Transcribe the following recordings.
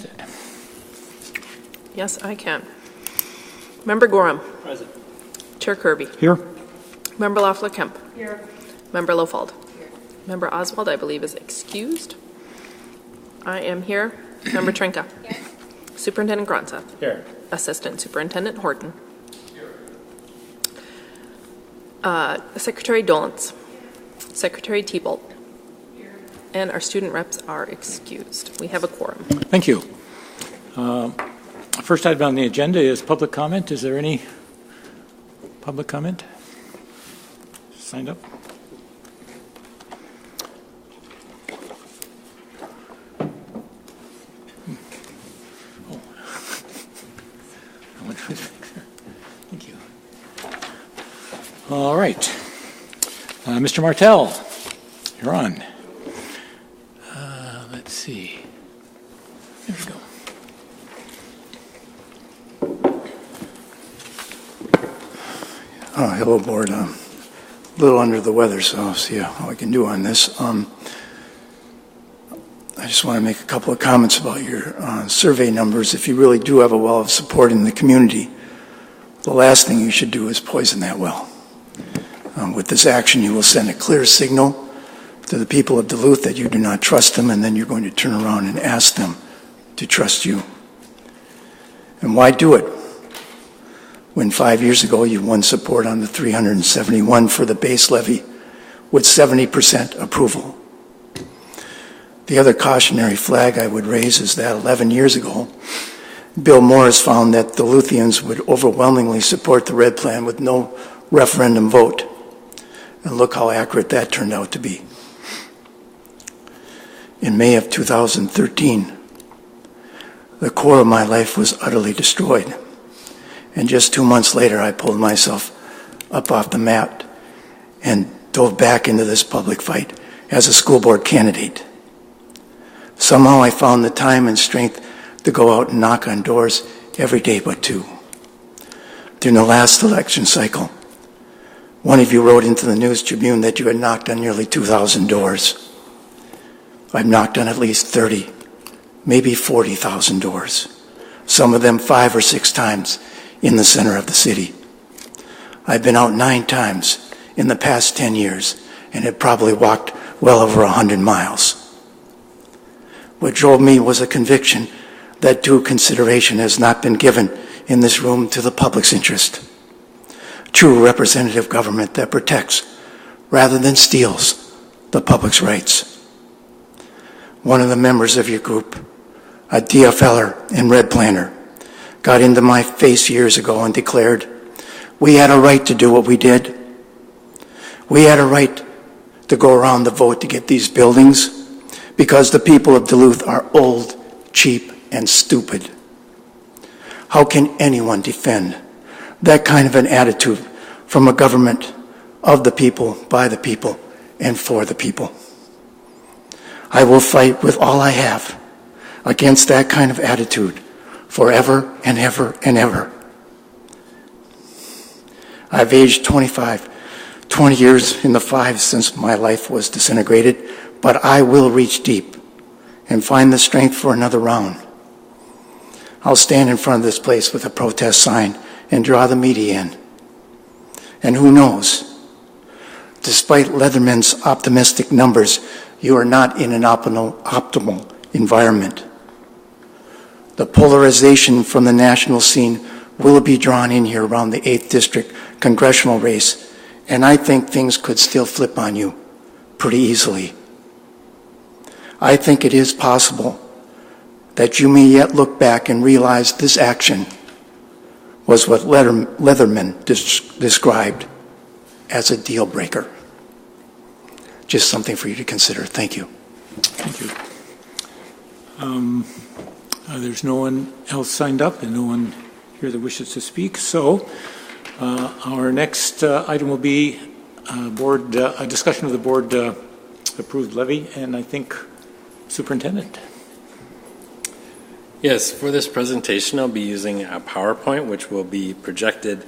Armstead. Yes, I can. Member Gorham. Present. Chair Kirby. Here. Member Loeffler-Kemp. Here. Member Lofald. Here. Member Oswald, I believe, is excused. I am here. Member Trinka. Here. Superintendent Gronseth. Here. Assistant Superintendent Horton. Here. Secretary Dolence. Secretary Thibault. Here. And our student reps are excused. We have a quorum. Thank you. First item on the agenda is public comment. Is there any public comment? Signed up? Oh. Thank you. All right. Mr. Martell, you're on. Let's see. There we go. Hello, board. A little under the weather, so I'll see how I can do on this. I just want to make a couple of comments about your survey numbers. If you really do have a well of support in the community, the last thing you should do is poison that well. With this action, you will send a clear signal to the people of Duluth that you do not trust them, and then you're going to turn around and ask them to trust you. And why do it when 5 years ago you won support on the 371 for the base levy with 70% approval? The other cautionary flag I would raise is that 11 years ago, Bill Morris found that Duluthians would overwhelmingly support the red plan with no referendum vote. And look how accurate that turned out to be. In May of 2013, the core of my life was utterly destroyed. And just 2 months later, I pulled myself up off the mat and dove back into this public fight as a school board candidate. Somehow I found the time and strength to go out and knock on doors every day but two. During the last election cycle, one of you wrote into the News Tribune that you had knocked on nearly 2,000 doors. I've knocked on at least 30, maybe 40,000 doors, some of them 5 or 6 times in the center of the city. I've been out 9 times in the past 10 years and have probably walked well over 100 miles. What drove me was a conviction that due consideration has not been given in this room to the public's interest. True representative government that protects rather than steals the public's rights. One of the members of your group, a DFLer and red planner, got into my face years ago and declared, we had a right to do what we did. We had a right to go around the vote to get these buildings because the people of Duluth are old, cheap, and stupid. How can anyone defend that kind of an attitude from a government of the people, by the people, and for the people? I will fight with all I have against that kind of attitude forever and ever and ever. I've aged 20 years in the 5 since my life was disintegrated, but I will reach deep and find the strength for another round. I'll stand in front of this place with a protest sign and draw the media in. And who knows, despite Leatherman's optimistic numbers, you are not in an optimal environment. The polarization from the national scene will be drawn in here around the 8th District congressional race, and I think things could still flip on you pretty easily. I think it is possible that you may yet look back and realize this action was what Leatherman described as a deal breaker. Just something for you to consider. Thank you. Thank you. There's no one else signed up and no one here that wishes to speak. So our next item will be a discussion of the board approved levy, and I think Superintendent. Yes, for this presentation, I'll be using a PowerPoint, which will be projected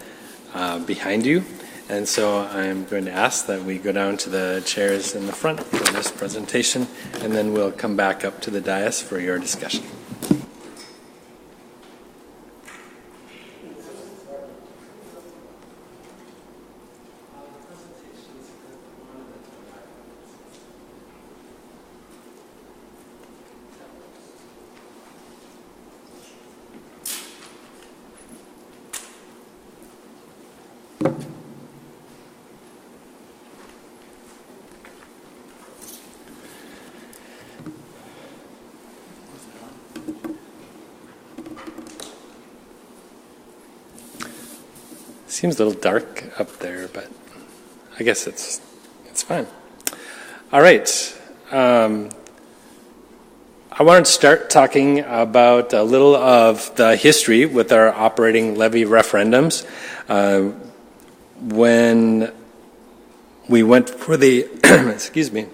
behind you. And so I'm going to ask that we go down to the chairs in the front for this presentation, and then we'll come back up to the dais for your discussion. Seems a little dark up there, but I guess it's fine. All right. I wanted to start talking about a little of the history with our operating levy referendums. When we went for the, excuse me,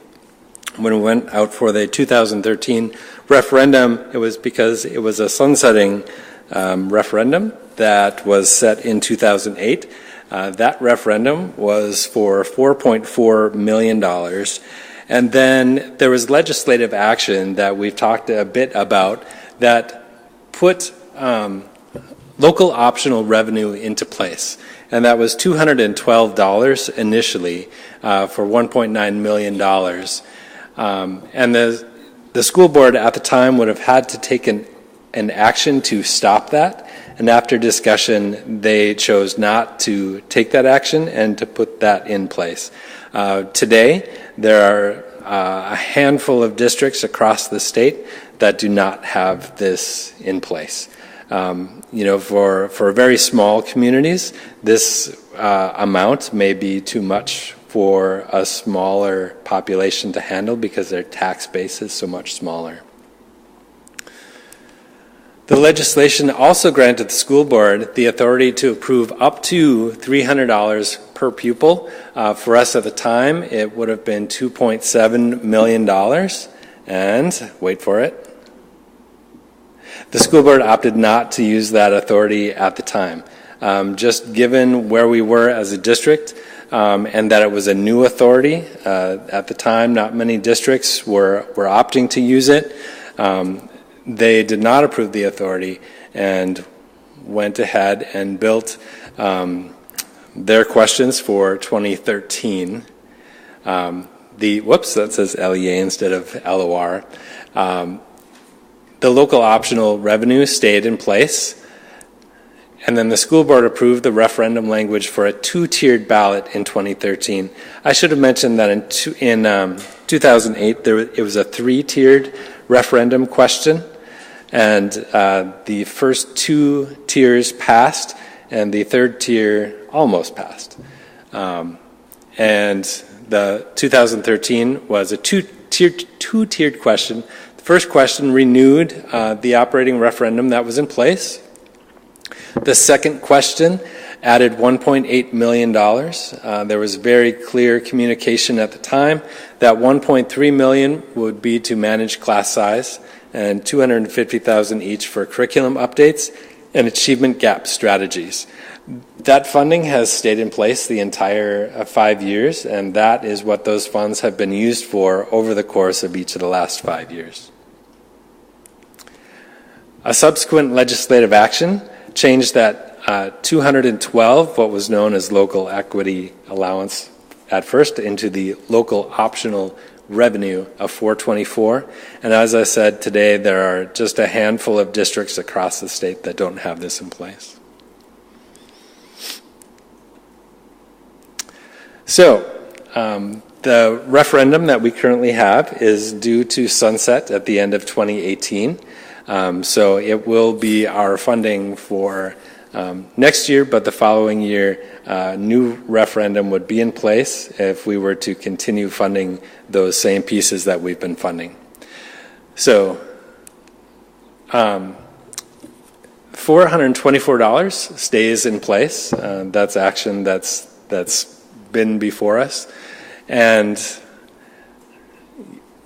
when we went out for the 2013 referendum, it was because it was a sunsetting referendum that was set in 2008. That referendum was for $4.4 million. And then there was legislative action that we've talked a bit about that put local optional revenue into place. And that was $212 initially for $1.9 million. And the school board at the time would have had to take an action to stop that. And after discussion, they chose not to take that action and to put that in place. Today, there are a handful of districts across the state that do not have this in place. For very small communities, this amount may be too much for a smaller population to handle because their tax base is so much smaller. The legislation also granted the school board the authority to approve up to $300 per pupil. For us at the time, it would have been $2.7 million. And, wait for it, the school board opted not to use that authority at the time. Just given where we were as a district and that it was a new authority, at the time not many districts were opting to use it. They did not approve the authority and went ahead and built their questions for 2013. That says LEA instead of LOR. The local optional revenue stayed in place. And then the school board approved the referendum language for a two-tiered ballot in 2013. I should have mentioned that in 2008, it was a three-tiered referendum question. And the first two tiers passed, and the third tier almost passed. And the 2013 was a two-tiered question. The first question renewed the operating referendum that was in place. The second question added $1.8 million. There was very clear communication at the time that $1.3 million would be to manage class size, and $250,000 each for curriculum updates and achievement gap strategies. That funding has stayed in place the entire 5 years, and that is what those funds have been used for over the course of each of the last 5 years. A subsequent legislative action changed that 212, what was known as local equity allowance at first, into the local optional revenue of 424. And as I said, today there are just a handful of districts across the state that don't have this in place. So the referendum that we currently have is due to sunset at the end of 2018. So it will be our funding for next year, but the following year, new referendum would be in place if we were to continue funding those same pieces that we've been funding. So $424 stays in place. That's action that's been before us. And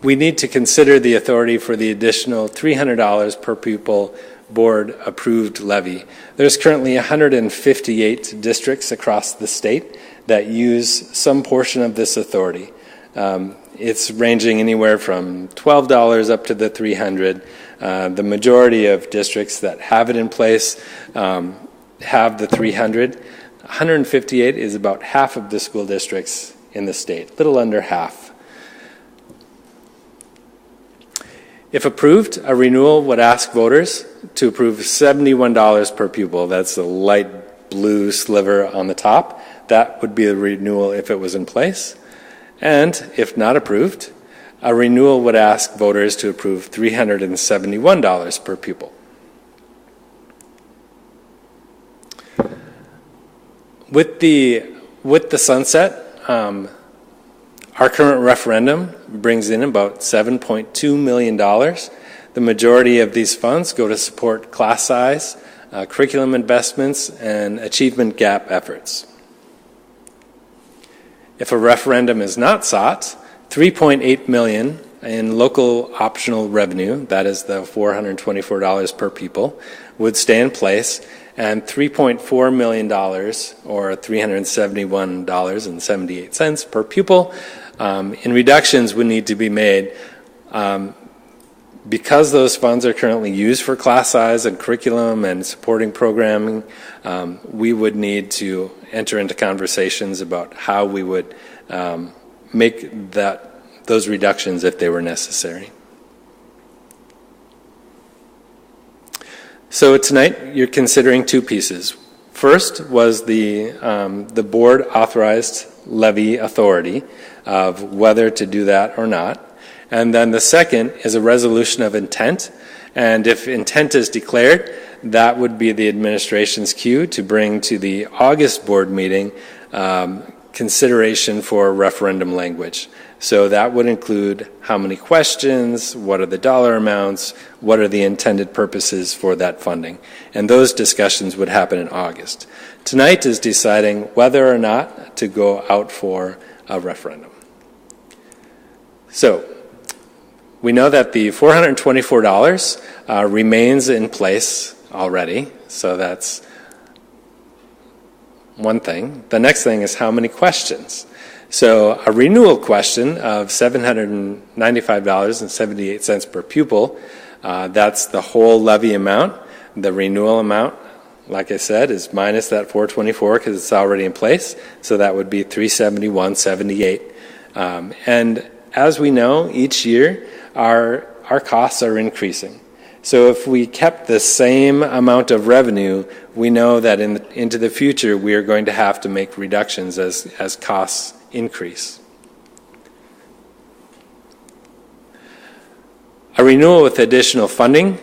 we need to consider the authority for the additional $300 per pupil board-approved levy. There's currently 158 districts across the state that use some portion of this authority. It's ranging anywhere from $12 up to the $300. The majority of districts that have it in place have the $300. 158 is about half of the school districts in the state, a little under half. If approved, a renewal would ask voters to approve $71 per pupil. That's the light blue sliver on the top. that would be a renewal if it was in place. And if not approved, a renewal would ask voters to approve $371 per pupil. With the sunset, our current referendum brings in about $7.2 million. The majority of these funds go to support class size, curriculum investments, and achievement gap efforts. If a referendum is not sought, $3.8 million in local optional revenue, that is the $424 per pupil, would stay in place, and $3.4 million, or $371.78 per pupil, in reductions would need to be made. Because those funds are currently used for class size and curriculum and supporting programming, we would need to enter into conversations about how we would make those reductions if they were necessary. So tonight you're considering two pieces. First was the board authorized levy authority of whether to do that or not. And then the second is a resolution of intent. And if intent is declared, that would be the administration's cue to bring to the August board meeting consideration for referendum language. So that would include how many questions, what are the dollar amounts, what are the intended purposes for that funding. And those discussions would happen in August. Tonight is deciding whether or not to go out for a referendum. So we know that the $424 remains in place already, so that's one thing. The next thing is how many questions. So a renewal question of $795.78 per pupil, that's the whole levy amount. The renewal amount, like I said, is minus that $424 because it's already in place, so that would be $371.78. And as we know, each year our costs are increasing. So if we kept the same amount of revenue, we know that into the future we are going to have to make reductions as costs increase. A renewal with additional funding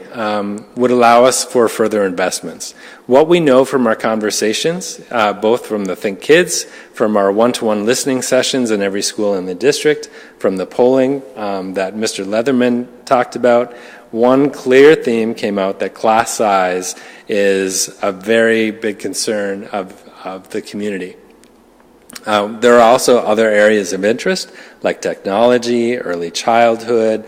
would allow us for further investments. What we know from our conversations, both from the Think Kids, from our one-to-one listening sessions in every school in the district, from the polling that Mr. Leatherman talked about, one clear theme came out that class size is a very big concern of the community. There are also other areas of interest like technology, early childhood,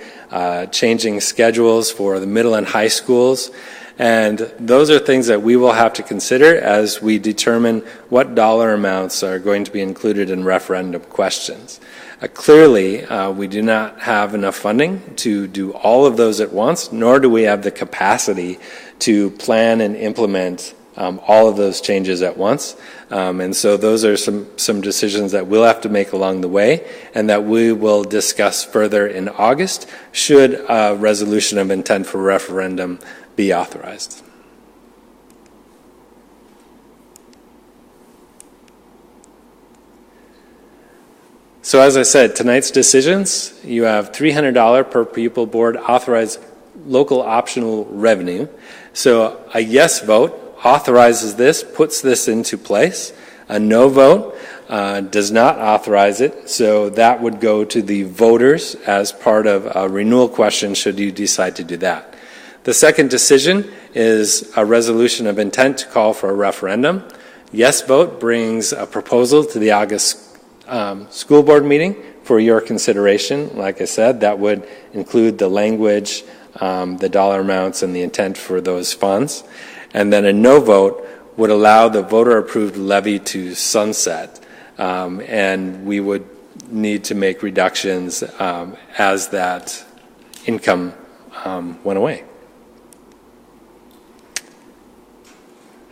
changing schedules for the middle and high schools. And those are things that we will have to consider as we determine what dollar amounts are going to be included in referendum questions. Clearly, we do not have enough funding to do all of those at once, nor do we have the capacity to plan and implement all of those changes at once. And so those are some decisions that we'll have to make along the way and that we will discuss further in August should a resolution of intent for referendum be authorized. So as I said, tonight's decisions, you have $300 per pupil board authorized local optional revenue. So a yes vote authorizes this, puts this into place. A no vote does not authorize it, so that would go to the voters as part of a renewal question should you decide to do that. The second decision is a resolution of intent to call for a referendum. Yes vote brings a proposal to the August school board meeting for your consideration. Like I said, that would include the language, the dollar amounts, and the intent for those funds. And then a no vote would allow the voter-approved levy to sunset, and we would need to make reductions as that income went away.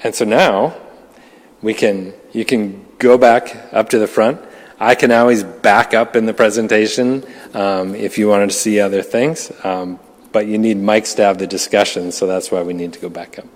And so now you can go back up to the front. I can always back up in the presentation if you wanted to see other things, but you need mics to have the discussion, so that's why we need to go back up.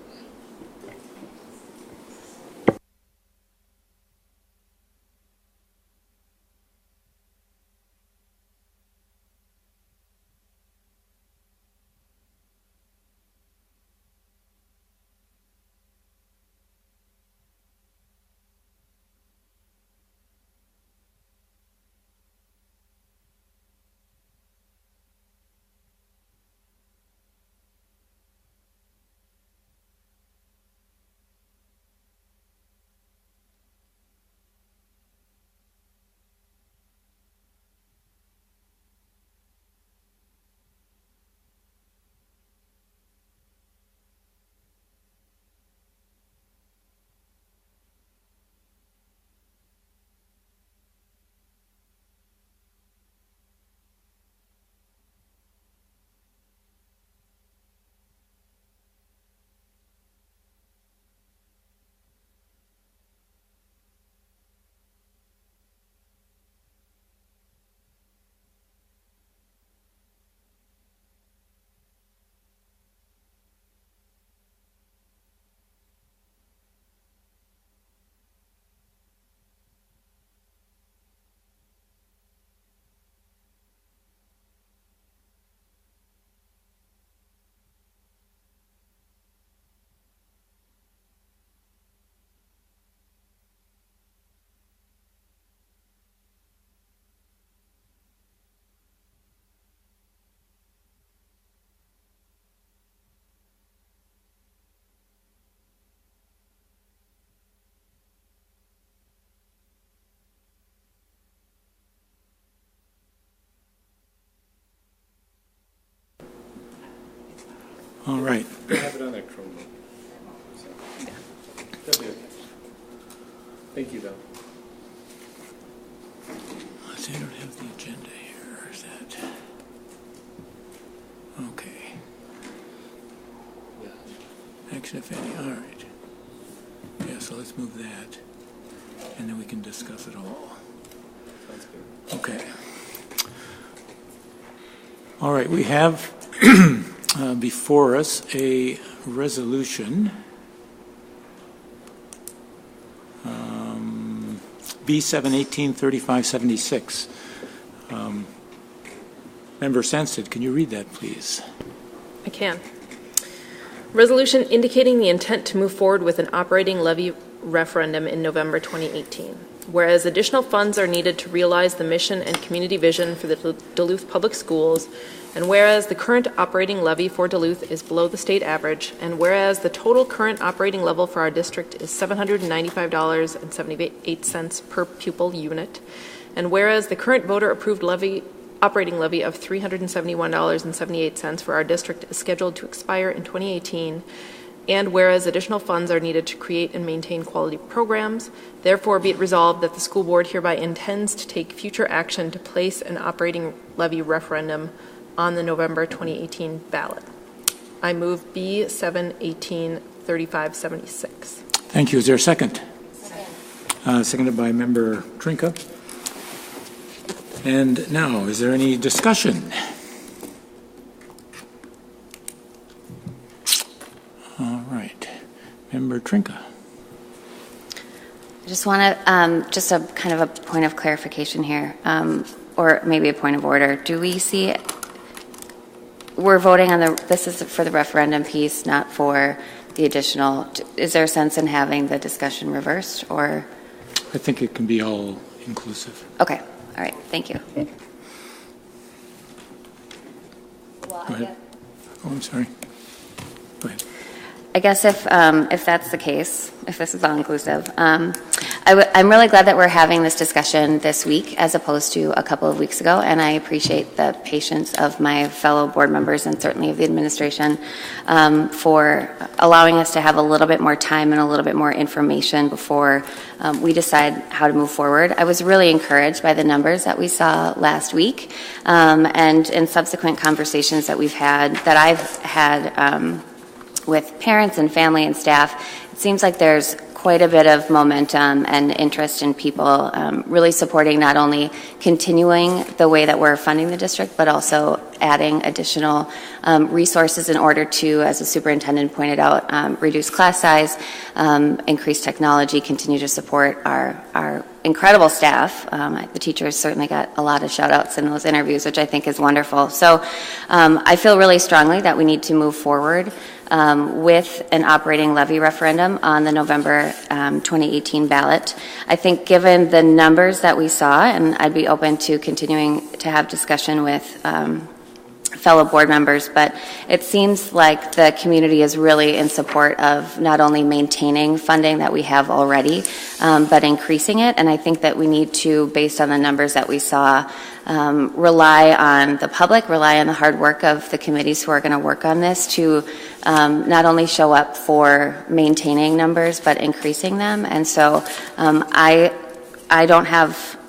All right. They have it on their Chromebook. So, that'll be okay. Thank you, though. Let's see, I don't have the agenda here. Is that? Okay. Action if any. All right. Yeah, so let's move that. And then we can discuss it all. Sounds good. Okay. All right, we have before us a resolution, B7-18-3576. Member Sandsted, can you read that, please? I can. Resolution indicating the intent to move forward with an operating levy referendum in November 2018. Whereas additional funds are needed to realize the mission and community vision for the Duluth Public Schools, and whereas the current operating levy for Duluth is below the state average, and whereas the total current operating level for our district is $795.78 per pupil unit, and whereas the current voter-approved operating levy of $371.78 for our district is scheduled to expire in 2018, and whereas additional funds are needed to create and maintain quality programs, therefore be it resolved that the school board hereby intends to take future action to place an operating levy referendum on the November 2018 ballot. I move B7-18-3576. Thank you. Is there a second? Seconded by Member Trinka. And now, is there any discussion? All right. Member Trinka. I just want to, just a kind of a point of clarification here, or maybe a point of order. Do we see, we're voting on this is for the referendum piece, not for the additional, is there a sense in having the discussion reversed, or? I think it can be all inclusive. Okay, all right, thank you. Go ahead. Oh, I'm sorry. Go ahead. I guess if that's the case, if this is all inclusive, I'm really glad that we're having this discussion this week as opposed to a couple of weeks ago, and I appreciate the patience of my fellow board members and certainly of the administration for allowing us to have a little bit more time and a little bit more information before we decide how to move forward. I was really encouraged by the numbers that we saw last week, and in subsequent conversations that I've had with parents and family and staff. It seems like there's quite a bit of momentum and interest in people really supporting not only continuing the way that we're funding the district, but also adding additional resources in order to, as the superintendent pointed out, reduce class size, increase technology, continue to support our incredible staff. The teachers certainly got a lot of shout outs in those interviews, which I think is wonderful. So I feel really strongly that we need to move forward with an operating levy referendum on the November 2018 ballot. I think given the numbers that we saw, and I'd be open to continuing to have discussion with fellow board members, but it seems like the community is really in support of not only maintaining funding that we have already, but increasing it. And I think that we need to, based on the numbers that we saw, rely on the public, rely on the hard work of the committees who are going to work on this to not only show up for maintaining numbers, but increasing them. And so I don't have,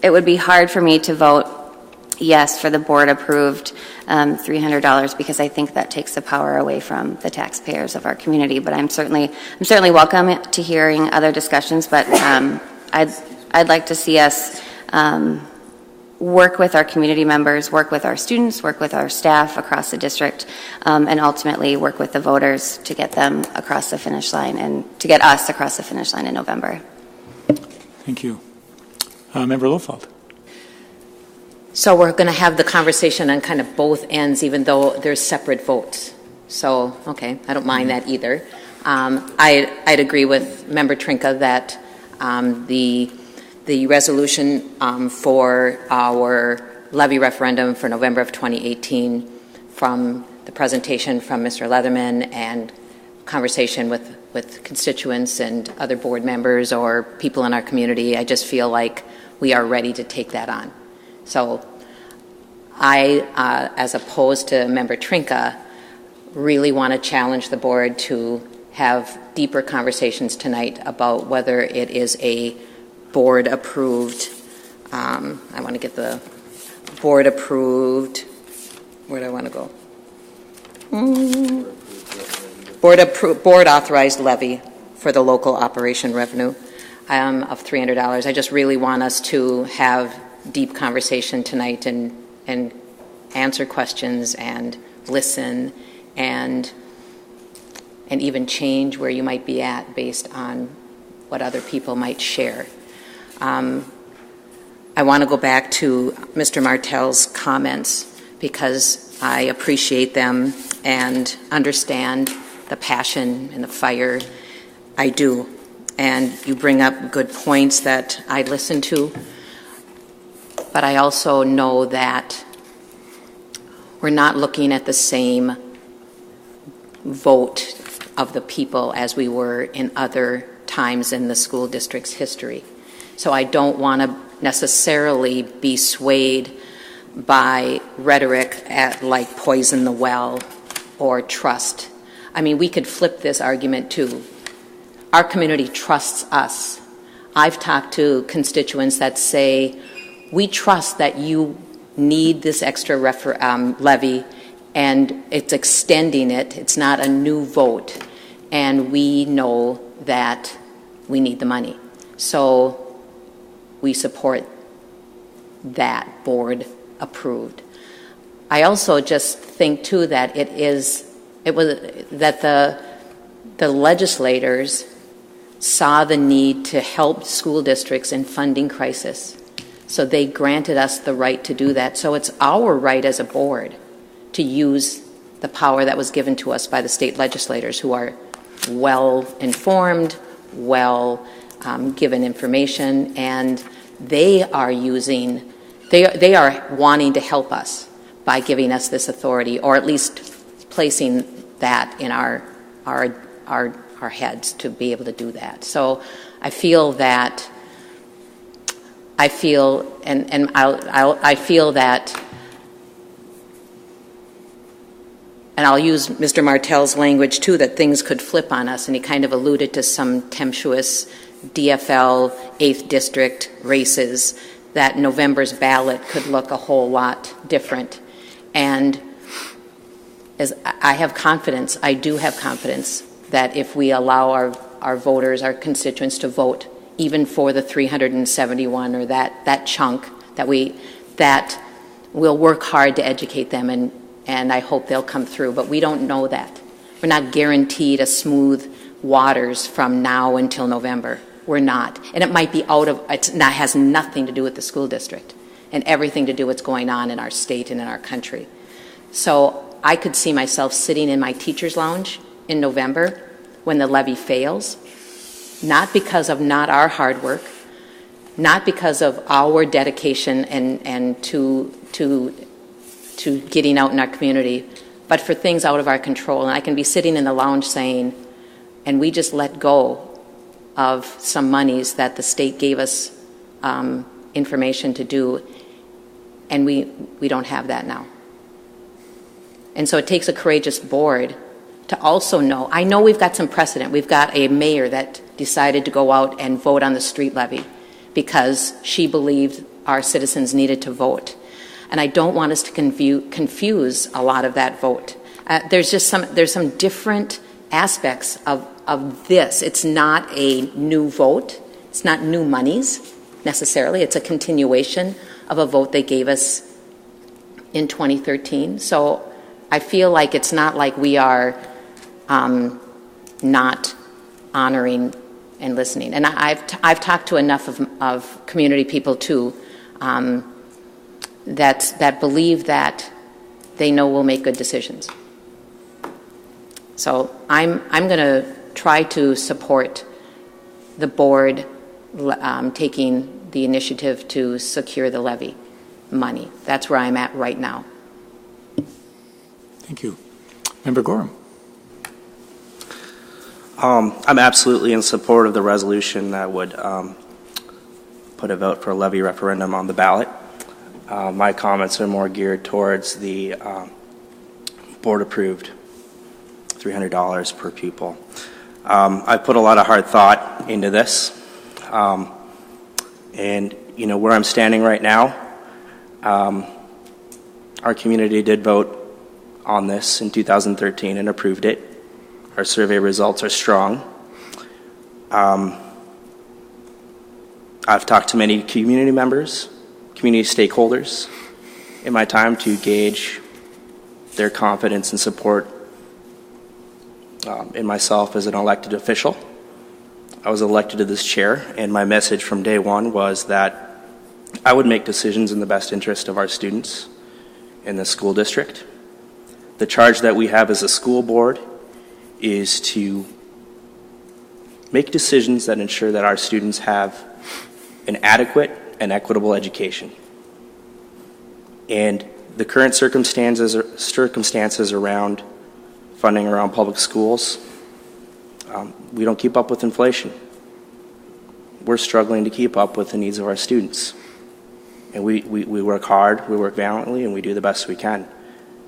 it would be hard for me to vote yes for the board approved $300 because I think that takes the power away from the taxpayers of our community. But I'm certainly welcome to hearing other discussions, but I'd like to see us work with our community members, work with our students, work with our staff across the district, and ultimately work with the voters to get them across the finish line and to get us across the finish line in November. Thank you. Member Lofald. So we're going to have the conversation on kind of both ends, even though there's separate votes. So, okay, I don't mind that either. I'd agree with Member Trinka that the resolution for our levy referendum for November of 2018, from the presentation from Mr. Leatherman and conversation with constituents and other board members or people in our community, I just feel like we are ready to take that on. So I, as opposed to Member Trinka, really want to challenge the board to have deeper conversations tonight about whether it is a board-approved, I want to get the board-approved, where do I want to go? Board-authorized levy for the local operation revenue of $300. I just really want us to have deep conversation tonight and answer questions and listen and even change where you might be at based on what other people might share. I want to go back to Mr. Martell's comments because I appreciate them and understand the passion and the fire. I do. And you bring up good points that I listen to. But I also know that we're not looking at the same vote of the people as we were in other times in the school district's history. So I don't want to necessarily be swayed by rhetoric like poison the well or trust. I mean, we could flip this argument too. Our community trusts us. I've talked to constituents that say, we trust that you need this extra levy, and it's extending it. It's not a new vote, and we know that we need the money. So we support that board approved. I also just think too that the legislators saw the need to help school districts in funding crisis. So they granted us the right to do that. So it's our right as a board to use the power that was given to us by the state legislators, who are well informed, well given information, and they are wanting to help us by giving us this authority, or at least placing that in our heads to be able to do that. So I feel that I feel that, and I'll use Mr. Martell's language too, that things could flip on us, and he kind of alluded to some tempestuous DFL 8th district races, that November's ballot could look a whole lot different. And as I have confidence, I do have confidence that if we allow our voters, our constituents to vote, even for the 371 or that chunk, that we'll work hard to educate them, and I hope they'll come through. But we don't know that. We're not guaranteed a smooth waters from now until November. We're not. And it might be has nothing to do with the school district and everything to do with what's going on in our state and in our country. So I could see myself sitting in my teacher's lounge in November when the levy fails, not because of not our hard work, not because of our dedication and to getting out in our community, but for things out of our control. And I can be sitting in the lounge saying, and we just let go of some monies that the state gave us information to do, and we don't have that now. And so it takes a courageous board to also know. I know we've got some precedent. We've got a mayor that decided to go out and vote on the street levy because she believed our citizens needed to vote. And I don't want us to confuse a lot of that vote. There's some different aspects of this. It's not a new vote. It's not new monies necessarily. It's a continuation of a vote they gave us in 2013. So I feel like it's not like we are not honoring and listening. And I've talked to enough of community people too that believe that they know we'll make good decisions. So I'm going to try to support the board taking the initiative to secure the levy money. That's where I'm at right now. Thank you. Member Gorham. I'm absolutely in support of the resolution that would put a vote for a levy referendum on the ballot. My comments are more geared towards the board-approved $300 per pupil. I put a lot of hard thought into this, and where I'm standing right now, our community did vote on this in 2013 and approved it. Our survey results are strong. I've talked to many community members, community stakeholders in my time to gauge their confidence and support in myself as an elected official. I was elected to this chair, and my message from day one was that I would make decisions in the best interest of our students in the school district. The charge that we have as a school board is to make decisions that ensure that our students have an adequate and equitable education. And the current circumstances around funding around public schools, we don't keep up with inflation. We're struggling to keep up with the needs of our students. And we work hard, we work valiantly, and we do the best we can.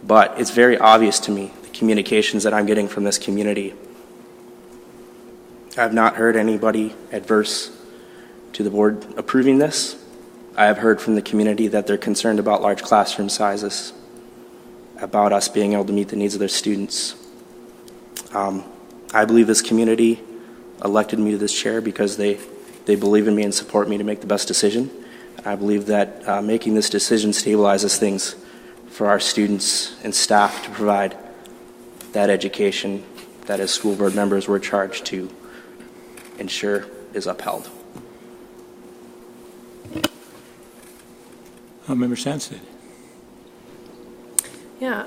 But it's very obvious to me, the communications that I'm getting from this community. I've not heard anybody adverse to the board approving this. I have heard from the community that they're concerned about large classroom sizes, about us being able to meet the needs of their students. I believe this community elected me to this chair because they believe in me and support me to make the best decision. I believe that making this decision stabilizes things for our students and staff to provide that education that as school board members we're charged to ensure is upheld. Member Sansom. Yeah,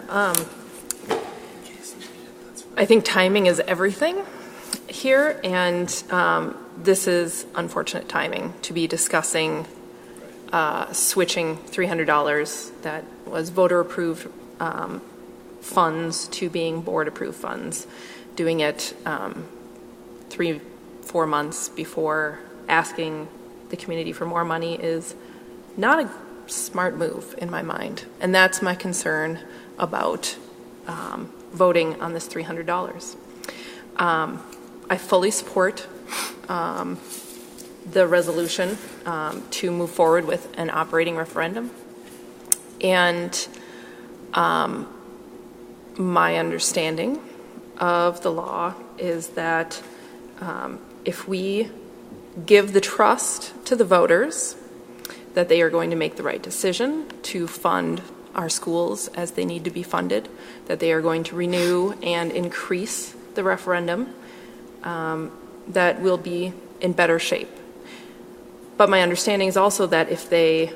I think timing is everything here, and this is unfortunate timing to be discussing switching $300 that was voter-approved funds to being board-approved funds, doing it 3-4 months before asking the community for more money is not a smart move in my mind, and that's my concern about voting on this $300. I fully support the resolution to move forward with an operating referendum, and my understanding of the law is that if we give the trust to the voters that they are going to make the right decision to fund our schools as they need to be funded, that they are going to renew and increase the referendum, that we'll be in better shape. But my understanding is also that if they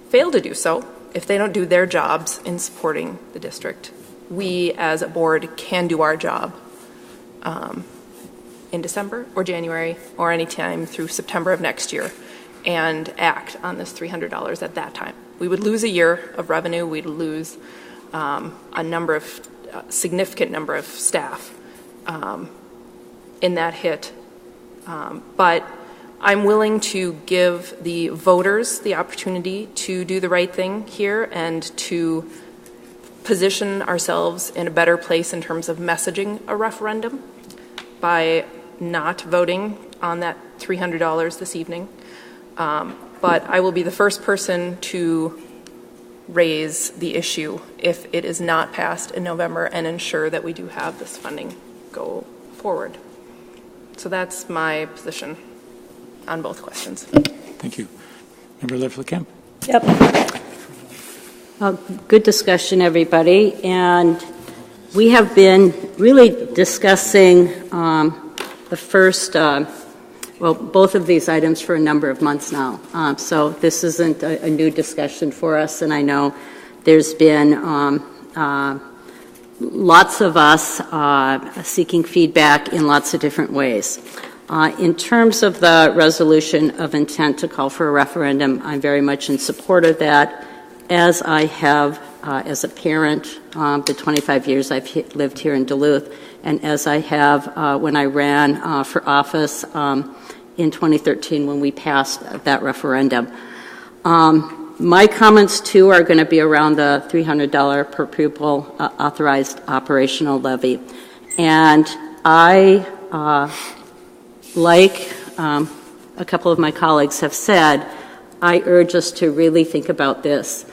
fail to do so, if they don't do their jobs in supporting the district, we as a board can do our job in December or January or any time through September of next year and act on this $300 at that time. We would lose a year of revenue. We'd lose significant number of staff in that hit. But I'm willing to give the voters the opportunity to do the right thing here and to position ourselves in a better place in terms of messaging a referendum by not voting on that $300 this evening. But I will be the first person to raise the issue if it is not passed in November and ensure that we do have this funding go forward. So that's my position on both questions. Thank you. Member Lefler-Kemp. Yep. Good discussion, everybody. And we have been really discussing the first, both of these items for a number of months now. So this isn't a new discussion for us, and I know there's been lots of us seeking feedback in lots of different ways. In terms of the resolution of intent to call for a referendum, I'm very much in support of that, as I have as a parent, the 25 years I've lived here in Duluth, and as I have when I ran for office in 2013 when we passed that referendum. My comments, too, are going to be around the $300 per pupil authorized operational levy. And I, like a couple of my colleagues have said, I urge us to really think about this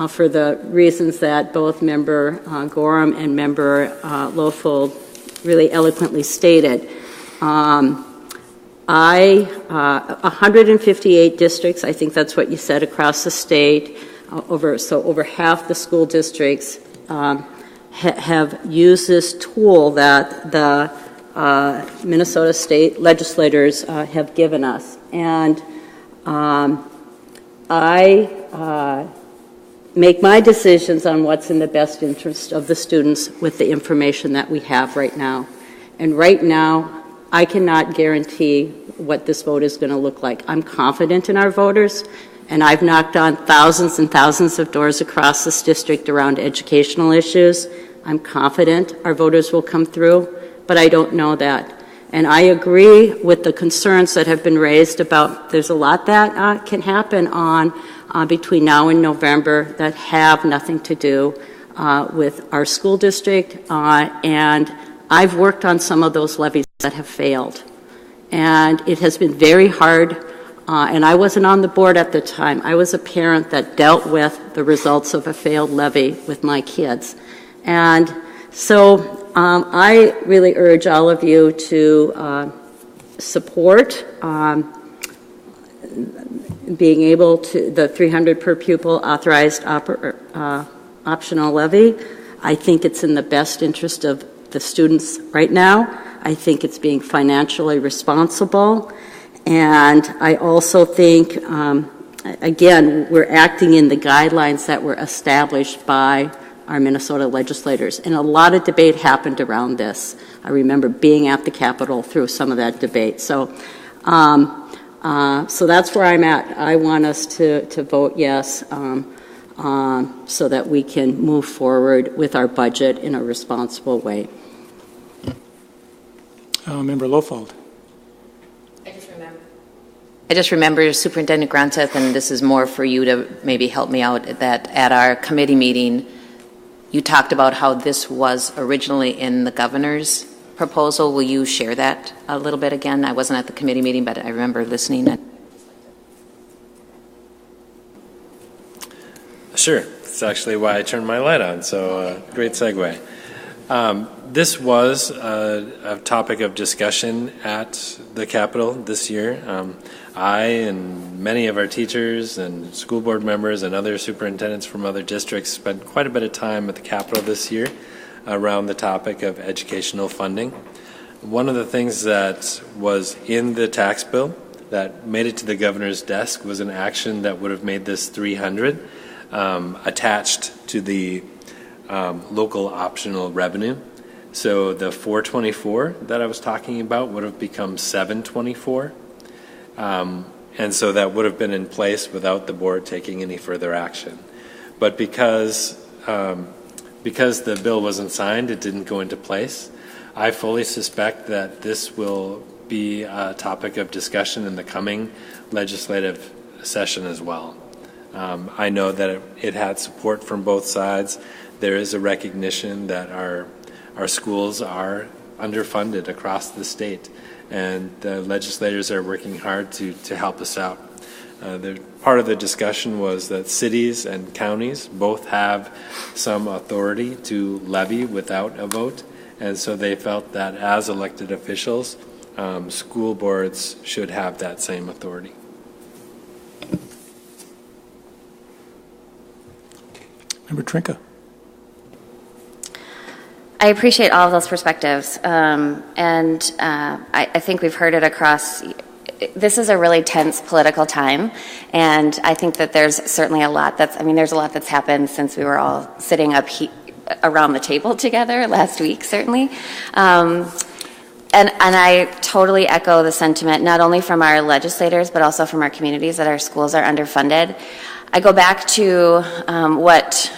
for the reasons that both Member Gorham and Member Lofold really eloquently stated. 158 districts, I think that's what you said, across the state, over half the school districts have used this tool that the Minnesota state legislators have given us. And I make my decisions on what's in the best interest of the students with the information that we have right now. And right now, I cannot guarantee what this vote is going to look like. I'm confident in our voters, and I've knocked on thousands and thousands of doors across this district around educational issues. I'm confident our voters will come through, but I don't know that. And I agree with the concerns that have been raised about there's a lot that can happen between now and November that have nothing to do with our school district, and I've worked on some of those levies that have failed. And it has been very hard, and I wasn't on the board at the time. I was a parent that dealt with the results of a failed levy with my kids. And so I really urge all of you to support being able to, the 300 per pupil authorized optional levy. I think it's in the best interest of the students right now. I think it's being financially responsible. And I also think, again, we're acting in the guidelines that were established by our Minnesota legislators. And a lot of debate happened around this. I remember being at the Capitol through some of that debate. So that's where I'm at. I want us to vote yes so that we can move forward with our budget in a responsible way. Member Lofold. I just remember Superintendent Gronseth, and this is more for you to maybe help me out, that at our committee meeting, you talked about how this was originally in the governor's proposal. Will you share that a little bit again? I wasn't at the committee meeting, but I remember listening. Sure. That's actually why I turned my light on, so great segue. This was a topic of discussion at the Capitol this year. I and many of our teachers and school board members and other superintendents from other districts spent quite a bit of time at the Capitol this year around the topic of educational funding. One of the things that was in the tax bill that made it to the governor's desk was an action that would have made this 300 attached to the local optional revenue. So the 424 that I was talking about would have become 724. And so that would have been in place without the board taking any further action. But because the bill wasn't signed, it didn't go into place. I fully suspect that this will be a topic of discussion in the coming legislative session as well. I know that it had support from both sides. There is a recognition that our schools are underfunded across the state, and the legislators are working hard to help us out. Part of the discussion was that cities and counties both have some authority to levy without a vote, and so they felt that as elected officials, school boards should have that same authority. Member Trinka. I appreciate all of those perspectives, and I think we've heard it across. This is a really tense political time, and I think that there's certainly a lot there's a lot that's happened since we were all sitting up around the table together last week, certainly. And I totally echo the sentiment, not only from our legislators, but also from our communities, that our schools are underfunded. I go back to what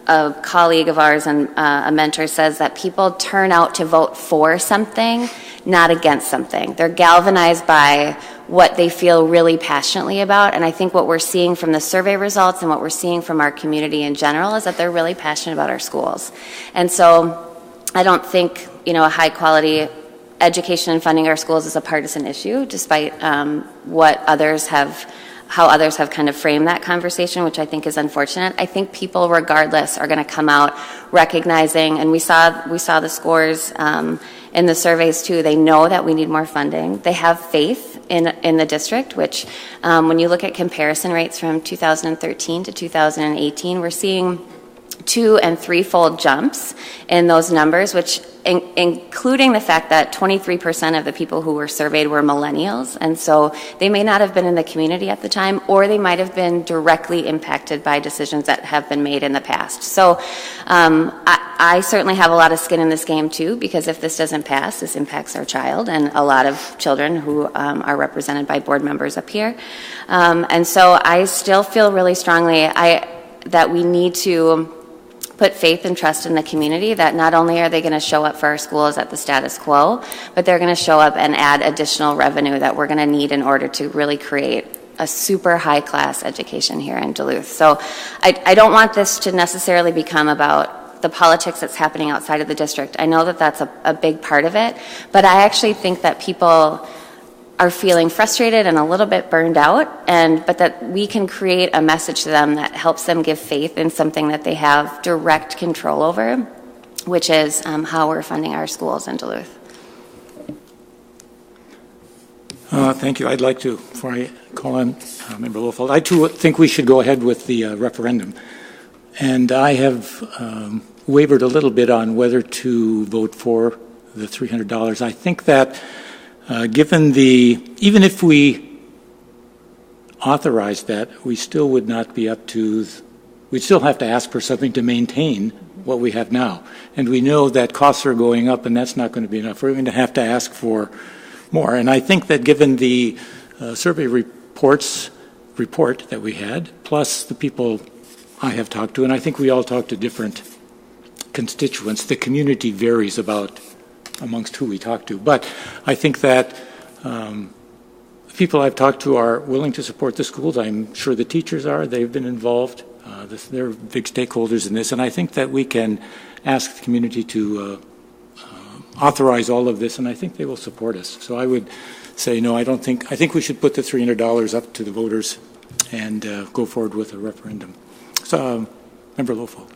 a colleague of ours and a mentor says, that people turn out to vote for something, not against something. They're galvanized by what they feel really passionately about. And I think what we're seeing from the survey results and what we're seeing from our community in general is that they're really passionate about our schools. And so I don't think, a high quality education and funding our schools is a partisan issue, despite how others have kind of framed that conversation, which I think is unfortunate. I think people, regardless, are going to come out recognizing, and we saw the scores in the surveys too. They know that we need more funding. They have faith in the district, which when you look at comparison rates from 2013 to 2018, we're seeing 2- and 3-fold jumps in those numbers, which including the fact that 23% of the people who were surveyed were millennials, and so they may not have been in the community at the time, or they might have been directly impacted by decisions that have been made in the past. So I certainly have a lot of skin in this game too, because if this doesn't pass, this impacts our child and a lot of children who are represented by board members up here. And so I still feel really strongly that we need to put faith and trust in the community, that not only are they going to show up for our schools at the status quo, but they're going to show up and add additional revenue that we're going to need in order to really create a super high-class education here in Duluth. So I don't want this to necessarily become about the politics that's happening outside of the district. I know that that's a big part of it, but I actually think that people are feeling frustrated and a little bit burned out, but that we can create a message to them that helps them give faith in something that they have direct control over, which is how we're funding our schools in Duluth. Thank you. I'd like to, before I call on Member Lofeld, I too think we should go ahead with the referendum. And I have wavered a little bit on whether to vote for the $300. I think that even if we authorized that, we still would not be up to, we'd still have to ask for something to maintain what we have now. And we know that costs are going up, and that's not going to be enough. We're going to have to ask for more. And I think that given the survey report that we had, plus the people I have talked to, and I think we all talk to different constituents, the community varies amongst who we talk to. But I think that people I've talked to are willing to support the schools. I'm sure the teachers are. They've been involved. They're big stakeholders in this. And I think that we can ask the community to authorize all of this, and I think they will support us. So I would say no, I think we should put the $300 up to the voters and go forward with a referendum. So, Member Lofeld.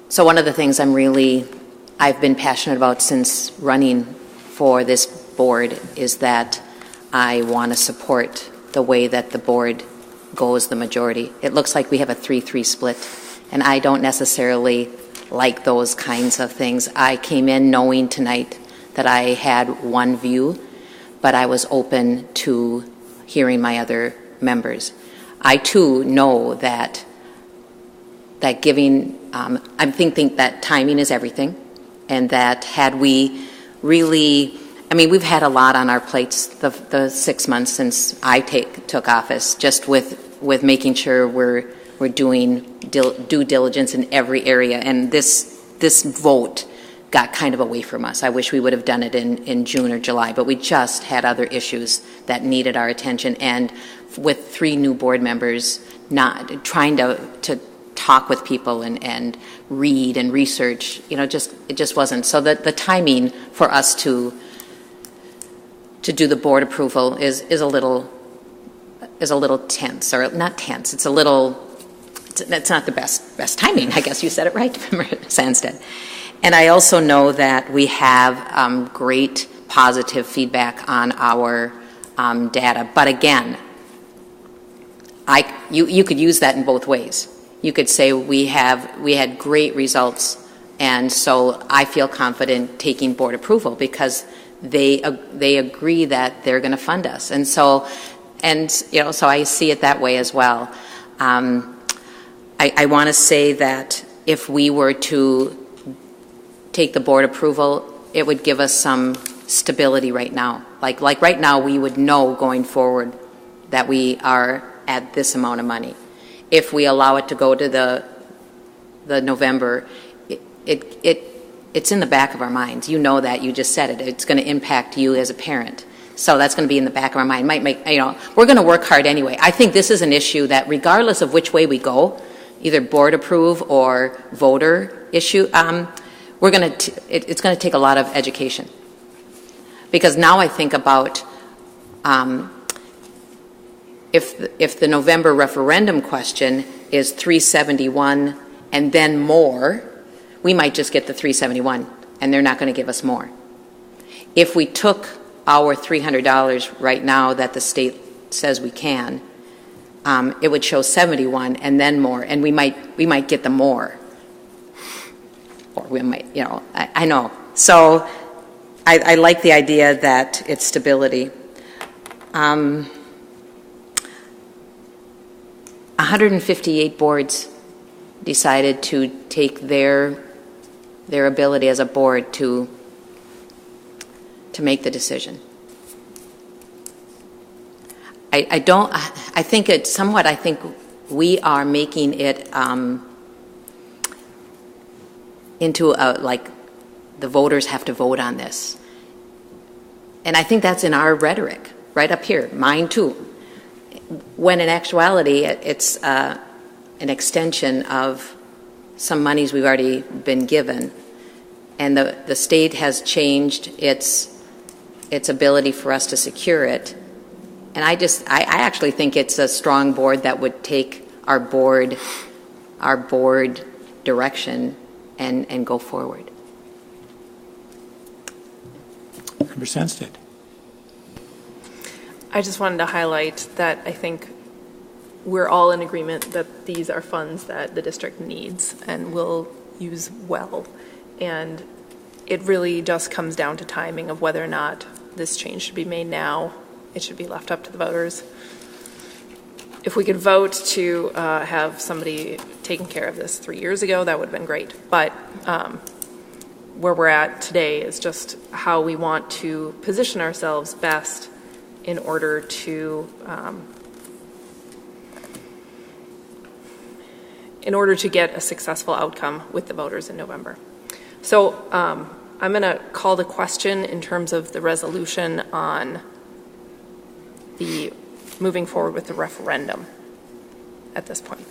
So one of the things I've been passionate about since running for this board is that I want to support the way that the board goes the majority. It looks like we have a 3-3 split, and I don't necessarily like those kinds of things. I came in knowing tonight that I had one view, but I was open to hearing my other members. I too know that giving, I think that timing is everything, and that had we really, we've had a lot on our plates the 6 months since I took office, just with making sure we're doing due diligence in every area, and this vote got kind of away from us. I wish we would have done it in June or July, but we just had other issues that needed our attention, and with 3 new board members, not trying to talk with people and read and research, it just wasn't. So the timing for us to do the board approval is a little tense, or not tense. It's not the best timing. I guess you said it right, Member Sandstead. And I also know that we have great positive feedback on our data. But again, you could use that in both ways. You could say we had great results, and so I feel confident taking board approval because they agree that they're going to fund us, and so I see it that way as well. I want to say that if we were to take the board approval, it would give us some stability right now. Like right now, we would know going forward that we are at this amount of money. If we allow it to go to the November, it's in the back of our minds. You know that. You just said it. It's going to impact you as a parent. So that's going to be in the back of our mind. Might make, we're going to work hard anyway. I think this is an issue that regardless of which way we go, either board approve or voter issue, it's going to take a lot of education. Because now I think about if the November referendum question is 371 and then more, we might just get the 371 and they're not going to give us more. If we took our $300 right now that the state says we can, it would show 71 and then more, and we might get the more. Or we might, I know. So I like the idea that it's stability. 158 boards decided to take their ability as a board to make the decision. I think we are making it into like the voters have to vote on this. And I think that's in our rhetoric, right up here, mine too. When in actuality, it's an extension of some monies we've already been given. And the state has changed its ability for us to secure it. And I actually think it's a strong board that would take our board direction and go forward. Member Sandstead. I just wanted to highlight that I think we're all in agreement that these are funds that the district needs and will use well. And it really just comes down to timing of whether or not this change should be made now. It should be left up to the voters. If we could vote to have somebody taken care of this 3 years ago, that would have been great. But where we're at today is just how we want to position ourselves best in order to get a successful outcome with the voters in November. So I'm going to call the question in terms of the resolution on the moving forward with the referendum at this point.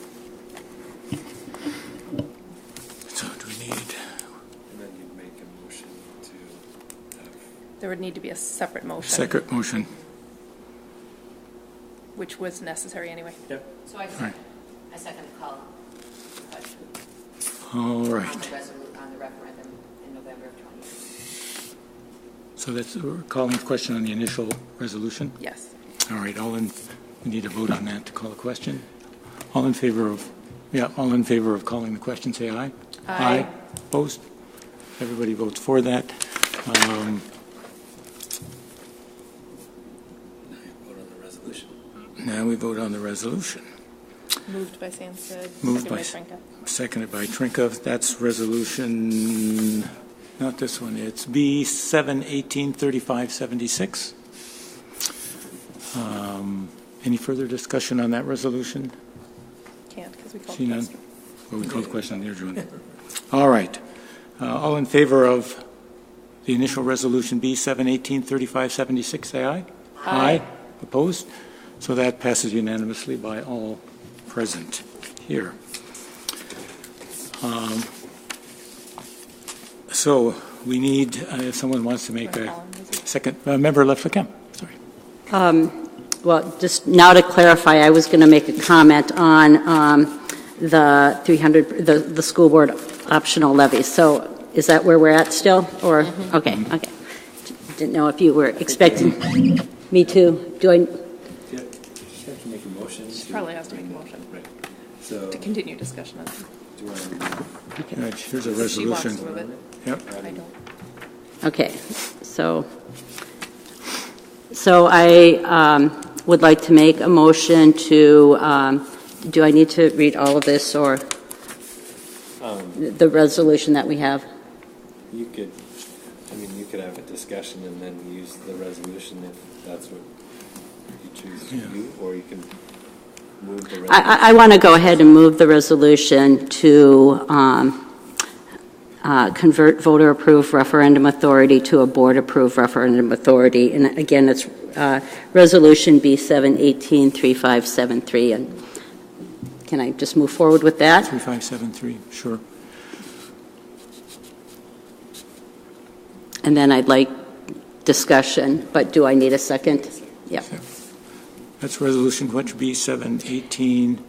So do we need? And then you make a motion to have. There would need to be a separate motion. Second motion. Which was necessary anyway. Yep. So I second the call question All right. on the referendum in November of 2020. So we're calling the question on the initial resolution? Yes. All right, we need a vote on that to call a question. All in favor of calling the question, say aye. Aye. Opposed? Everybody votes for that. Now we vote on the resolution. Moved by Sandstead, Seconded by Trinka. That's resolution, not this one, it's B7-18-35-76. Any further discussion on that resolution? Can't, because we called See the none? question. Well, we called the question on the other one. All right. All in favor of the initial resolution B7-18-35-76, say aye. Aye. Opposed? So that passes unanimously by all present here. So we need, if someone wants to make a second, Member Leflecamp, sorry. Well, just now to clarify, I was going to make a comment on the 300, the school board optional levy. So is that where we're at still? Or okay. Didn't know if you were expecting me to. Do I? Probably has to make a motion to continue discussion on it. Right, here's a resolution. She wants to move it. Yep. I don't. Okay, so I would like to make a motion to, do I need to read all of this or the resolution that we have? You could have a discussion and then use the resolution if that's what you choose to do, or you can move the resolution. I want to go ahead and move the resolution to convert voter-approved referendum authority to a board-approved referendum authority. And again, it's Resolution B7-18-3573. And can I just move forward with that? 3573, sure. and then I'd like discussion. But do I need a second? Yeah. That's resolution, what would be 718-3573,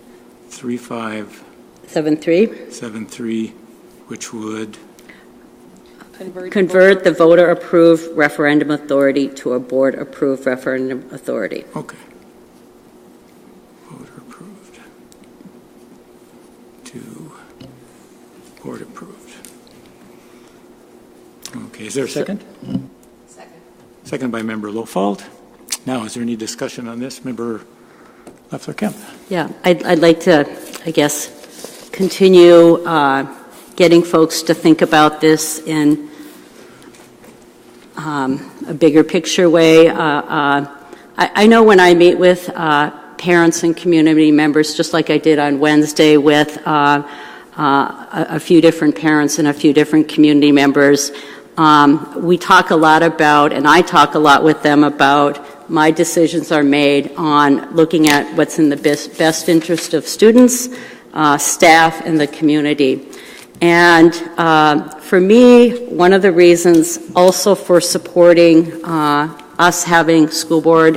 7-3. which would, Convert the voter-approved referendum authority to a board-approved referendum authority. okay. Voter approved to board approved. Okay, is there a second? Second. Second by Member Lofald. Now, is there any discussion on this? Member Leffler-Kemp. Yeah, I'd like to, I guess, continue getting folks to think about this in a bigger picture way. I know when I meet with parents and community members, just like I did on Wednesday with a few different parents and a few different community members, we talk a lot about, and I talk a lot with them about, my decisions are made on looking at what's in the best interest of students, staff, and the community. And for me, one of the reasons also for supporting us having school board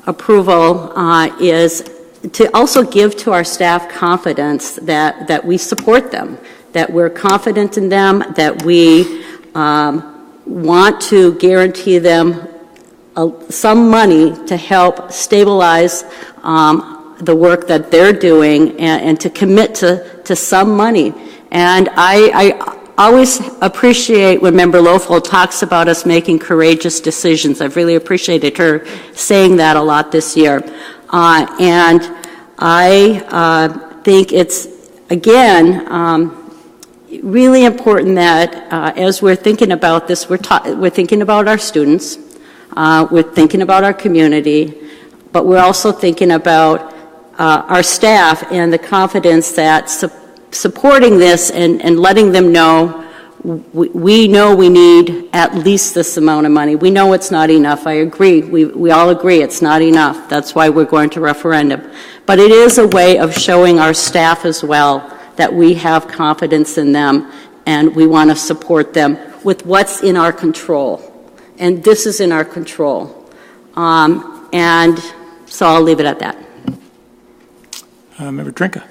approval is to also give to our staff confidence that we support them, that we're confident in them, that we want to guarantee them some money to help stabilize the work that they're doing and to commit to some money. And I always appreciate when Member Lofold talks about us making courageous decisions. I've really appreciated her saying that a lot this year. And I think it's, again, really important that as we're thinking about this, we're thinking about our students, we're thinking about our community, but we're also thinking about our staff and the confidence that supporting this and letting them know we know we need at least this amount of money. We know it's not enough. I agree. We all agree it's not enough. That's why we're going to referendum. But it is a way of showing our staff as well that we have confidence in them and we want to support them with what's in our control. And this is in our control. And so I'll leave it at that. Member Trinka.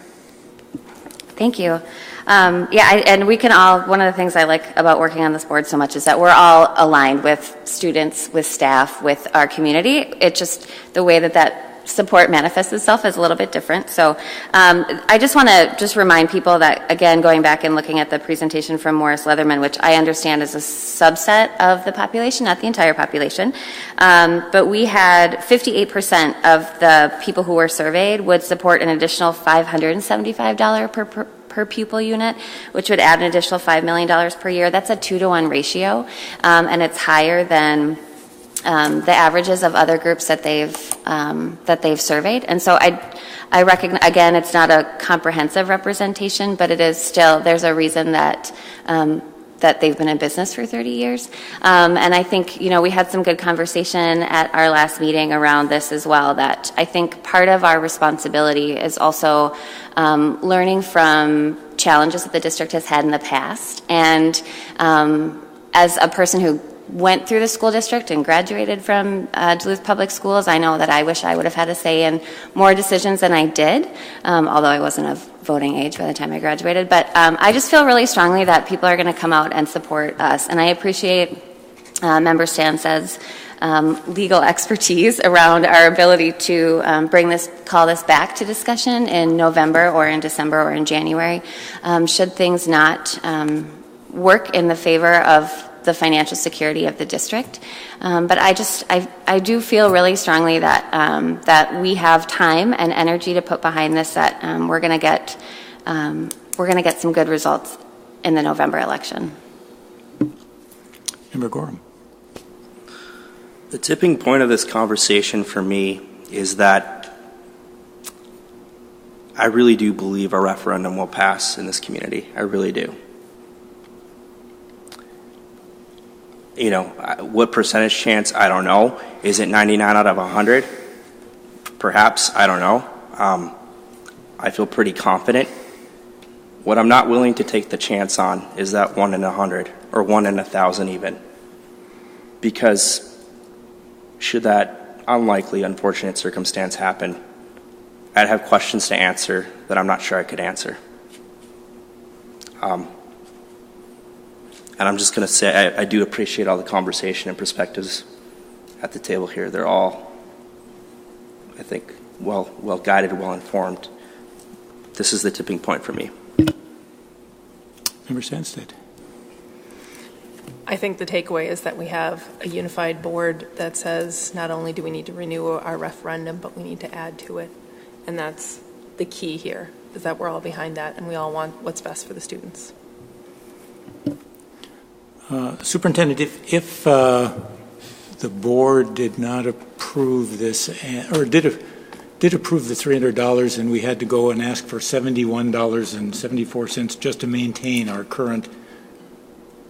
Thank you. And we can all, one of the things I like about working on this board so much is that we're all aligned with students, with staff, with our community. It's just the way that support manifests itself is a little bit different. So I just want to remind people that, again, going back and looking at the presentation from Morris Leatherman, which I understand is a subset of the population, not the entire population, but we had 58% of the people who were surveyed would support an additional $575 per pupil unit, which would add an additional $5 million per year. That's a 2-to-1 ratio, and it's higher than the averages of other groups that they've surveyed. And so I recognize, again, it's not a comprehensive representation, but it is still, there's a reason that they've been in business for 30 years. And I think, we had some good conversation at our last meeting around this as well, that I think part of our responsibility is also learning from challenges that the district has had in the past. And as a person who went through the school district and graduated from Duluth Public Schools, I know that I wish I would have had a say in more decisions than I did, although I wasn't of voting age by the time I graduated. But I just feel really strongly that people are going to come out and support us. And I appreciate Member Stance's legal expertise around our ability to call this back to discussion in November or in December or in January, should things not work in the favor of the financial security of the district. But I do feel really strongly that we have time and energy to put behind this, that we're going to get some good results in the November election. Member Gorham. The tipping point of this conversation for me is that I really do believe a referendum will pass in this community. I really do. What percentage chance, I don't know. Is it 99 out of 100? Perhaps, I don't know. I feel pretty confident What I'm not willing to take the chance on is that 1 in 100 or 1 in 1,000 even. Because should that unlikely, unfortunate circumstance happen, I'd have questions to answer that I'm not sure I could answer. And I'm just going to say I do appreciate all the conversation and perspectives at the table here. They're all, I think, well guided, well informed. This is the tipping point for me. Member Sandstead. I think the takeaway is that we have a unified board that says not only do we need to renew our referendum, but we need to add to it. And that's the key here, is that we're all behind that and we all want what's best for the students. Superintendent, if the board did not approve this, or did approve the $300 and we had to go and ask for $71.74 just to maintain our current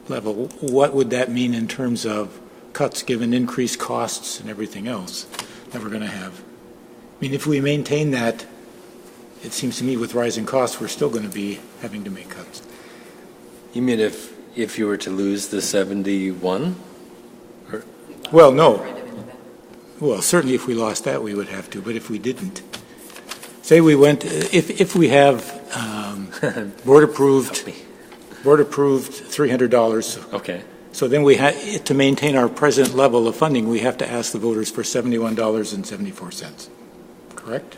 level, what would that mean in terms of cuts given increased costs and everything else that we're going to have? I mean, if we maintain that, it seems to me with rising costs, we're still going to be having to make cuts. You mean if you were to lose the 71? Well, no. Well, certainly if we lost that, we would have to. But if we didn't, say we went, if we have board approved $300. Okay. So then we had to maintain our present level of funding. We have to ask the voters for $71.74. Correct?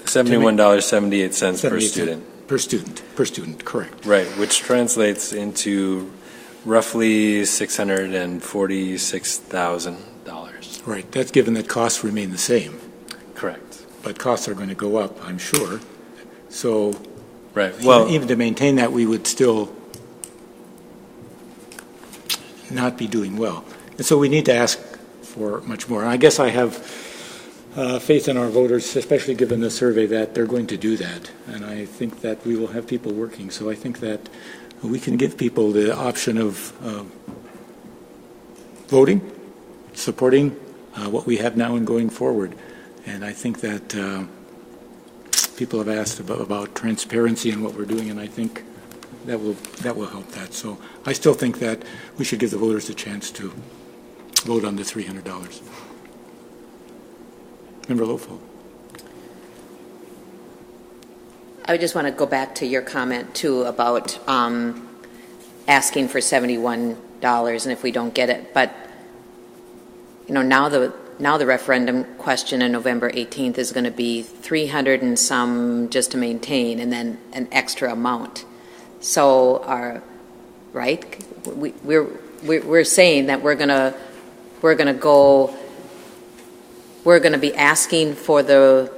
$71.78 per student. Per student, correct. Right, which translates into roughly $646,000. Right, that's given that costs remain the same. Correct. But costs are going to go up, I'm sure. So right. Well, even to maintain that, we would still not be doing well. And so we need to ask for much more. And I guess I have faith in our voters, especially given the survey, that they're going to do that. And I think that we will have people working. So I think that we can give people the option of voting, supporting what we have now and going forward. And I think that people have asked about transparency and what we're doing, and I think that will help that. So I still think that we should give the voters a chance to vote on the $300. Member Lofel. I would just want to go back to your comment, too, about asking for $71 and if we don't get it. But, you know, now the referendum question on November 18th is going to be 300 and some just to maintain and then an extra amount. So right, we're saying that we're going to be asking for the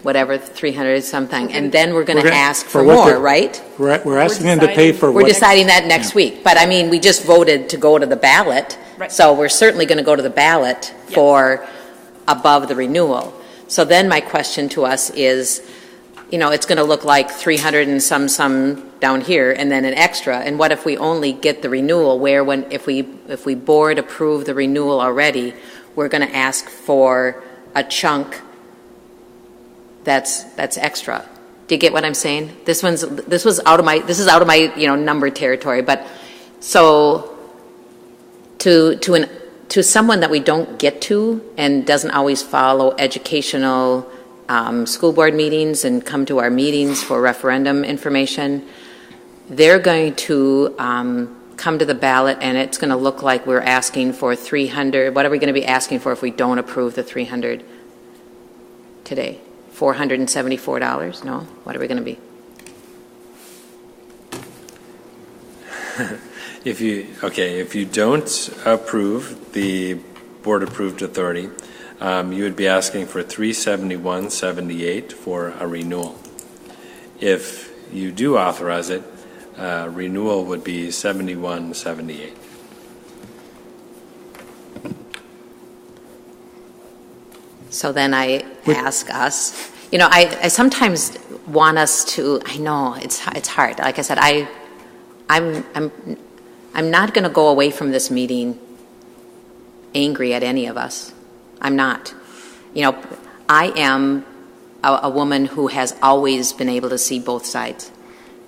whatever 300 something, and then we're going to ask for more, right? We're asking them to pay for. We're deciding that next week, but I mean, we just voted to go to the ballot, right. So we're certainly going to go to the ballot for above the renewal. So then my question to us is, you know, it's going to look like 300 and some down here, and then an extra. And what if we only get the renewal? Where if we board approve the renewal already, we're going to ask for a chunk that's extra. Do you get what I'm saying? This is out of my number territory. But so to someone that we don't get to and doesn't always follow educational school board meetings and come to our meetings for referendum information, they're going to come to the ballot, and it's going to look like we're asking for 300. What are we going to be asking for if we don't approve the 300 today? $474? No? What are we going to be? If you don't approve the board-approved authority, you would be asking for $371.78 for a renewal. If you do authorize it, renewal would be $71.78. So then I ask us, you know, I sometimes want us to, I know it's hard. Like I said, I'm not going to go away from this meeting angry at any of us. I'm not. You know, I am a woman who has always been able to see both sides.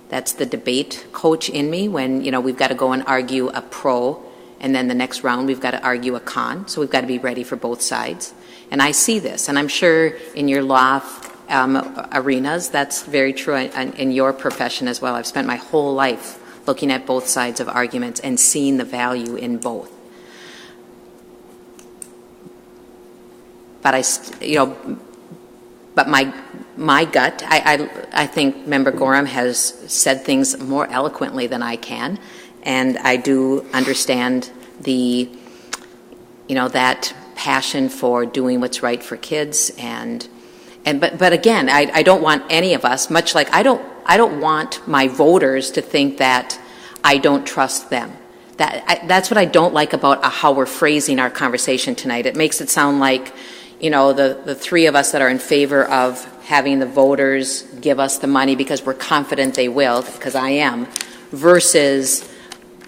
That's the debate coach in me when, we've got to go and argue a pro, and then the next round we've got to argue a con. So we've got to be ready for both sides. And I see this, and I'm sure in your law arenas, that's very true in your profession as well. I've spent my whole life looking at both sides of arguments and seeing the value in both. But my gut, I think Member Gorham has said things more eloquently than I can, and I do understand that passion for doing what's right for kids, but again, I don't want any of us, much like I don't want my voters to think that I don't trust them. That's what I don't like about how we're phrasing our conversation tonight. It makes it sound like, the three of us that are in favor of having the voters give us the money because we're confident they will, because I am, versus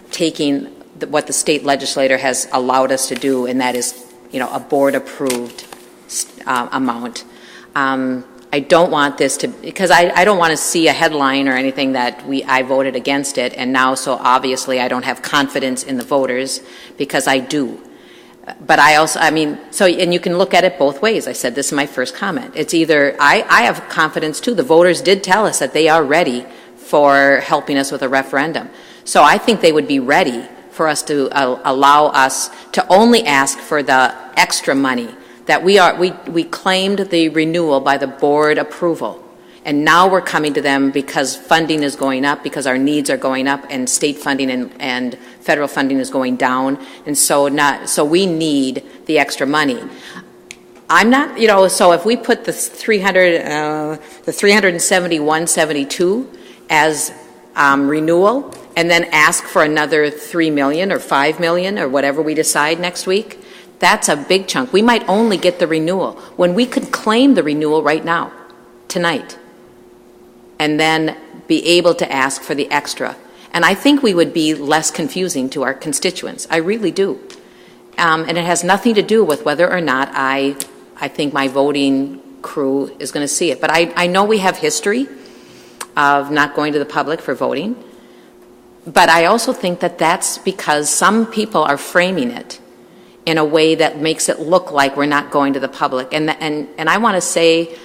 taking what the state legislator has allowed us to do, and that is, a board-approved amount. I don't want this to, because I don't want to see a headline or anything that I voted against it, and now so obviously I don't have confidence in the voters, because I do. But and you can look at it both ways. I said this in my first comment. It's either, I have confidence too. The voters did tell us that they are ready for helping us with a referendum. So I think they would be ready for us to allow us to only ask for the extra money that we claimed the renewal by the board approval. And now we're coming to them because funding is going up, because our needs are going up, and state funding and federal funding is going down, and so we need the extra money. I'm not, so if we put the 371.72 as renewal, and then ask for another $3 million or $5 million or whatever we decide next week, that's a big chunk. We might only get the renewal when we could claim the renewal right now, tonight, and then be able to ask for the extra. And I think we would be less confusing to our constituents. I really do. And it has nothing to do with whether or not I think my voting crew is going to see it. But I know we have history of not going to the public for voting. But I also think that that's because some people are framing it in a way that makes it look like we're not going to the public. And I want to say,